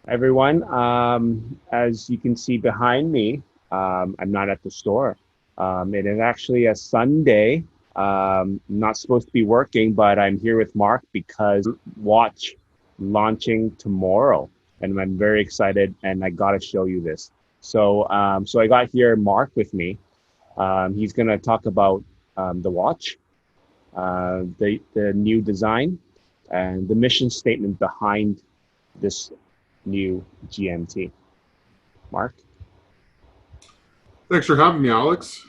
Everyone, as you can see behind me, I'm not at the store. It is actually a Sunday. Not supposed to be working, but I'm here with Mark because watch launching tomorrow, and I'm very excited. And I gotta show you this. So I got here Mark with me. He's gonna talk about the watch, the new design, and the mission statement behind this new GMT. Mark? Thanks for having me, Alex.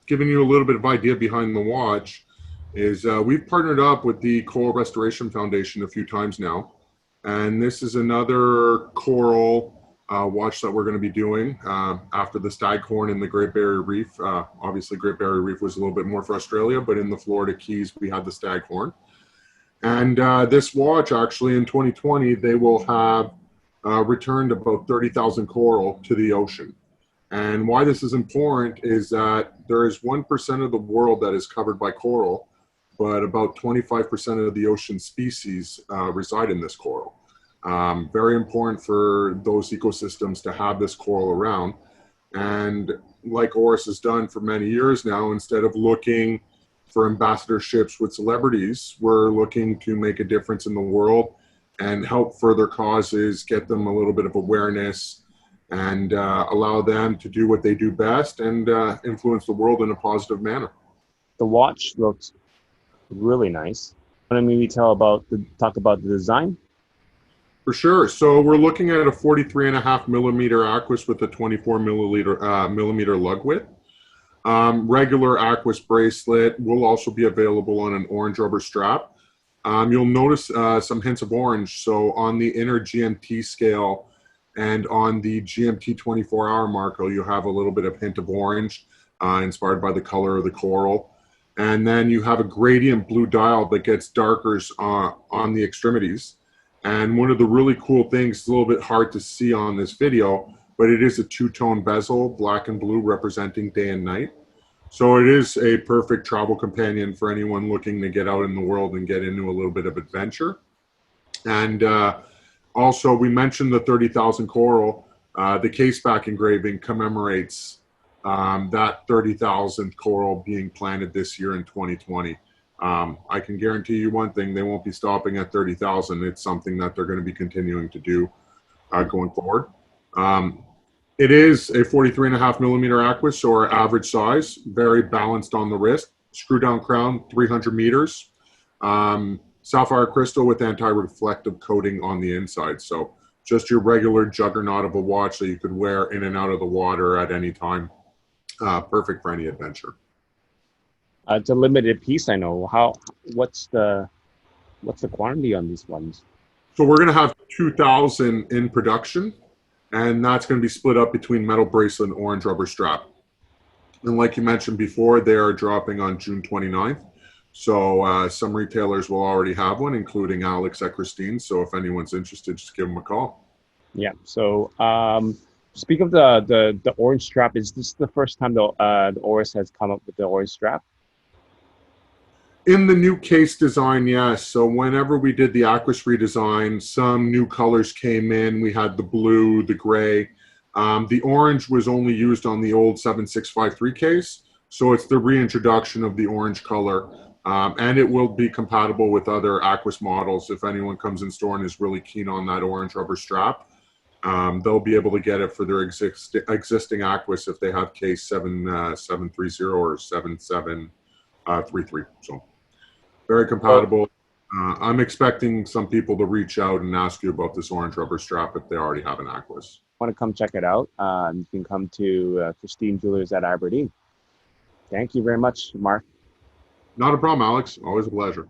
Giving you a little bit of idea behind the watch is we've partnered up with the Coral Restoration Foundation a few times now, and this is another coral watch that we're going to be doing after the Staghorn and the Great Barrier Reef. Obviously, Great Barrier Reef was a little bit more for Australia, but in the Florida Keys, we had the Staghorn. And this watch, actually, in 2020, they will have returned about 30,000 coral to the ocean. And why this is important is that there is 1% of the world that is covered by coral, but about 25% of the ocean species reside in this coral. Very important for those ecosystems to have this coral around. And like Oris has done for many years now, instead of looking for ambassadorships with celebrities, we're looking to make a difference in the world and help further causes, get them a little bit of awareness, and allow them to do what they do best and influence the world in a positive manner. The watch looks really nice. Want to maybe talk about the design? For sure. So we're looking at a 43.5 millimeter Aquis with a 24 millimeter lug width. Regular Aquis bracelet will also be available on an orange rubber strap. You'll notice some hints of orange. So on the inner GMT scale and on the GMT 24-hour marker, you have a little bit of hint of orange, inspired by the color of the coral. And then you have a gradient blue dial that gets darker on the extremities. And one of the really cool things, it's a little bit hard to see on this video, but it is a two-tone bezel, black and blue, representing day and night. So it is a perfect travel companion for anyone looking to get out in the world and get into a little bit of adventure. And also, we mentioned the 30,000 coral. The case back engraving commemorates that 30,000th coral being planted this year in 2020. I can guarantee you one thing, they won't be stopping at 30,000. It's something that they're going to be continuing to do going forward. It is a 43.5 millimeter Aquis, or average size, very balanced on the wrist, screw down crown, 300 meters, sapphire crystal with anti-reflective coating on the inside. So just your regular juggernaut of a watch that you could wear in and out of the water at any time. Perfect for any adventure. It's a limited piece, I know. What's the quantity on these ones? So we're going to have 2,000 in production, and that's going to be split up between metal bracelet and orange rubber strap. And like you mentioned before, they are dropping on June 29th. So some retailers will already have one, including Alex at Christine. So if anyone's interested, just give them a call. Yeah. So speak of the orange strap. Is this the first time the Oris has come up with the orange strap? In the new case design, yes. So whenever we did the Aquis redesign, some new colors came in. We had the blue, the gray. The orange was only used on the old 7653 case. So it's the reintroduction of the orange color. And it will be compatible with other Aquis models. If anyone comes in store and is really keen on that orange rubber strap, they'll be able to get it for their existing Aquis if they have case 7730 or 7733. So very compatible. I'm expecting some people to reach out and ask you about this orange rubber strap if they already have an Aquis. Want to come check it out? You can come to Christine Jewelers at Aberdeen. Thank you very much, Mark. Not a problem, Alex. Always a pleasure.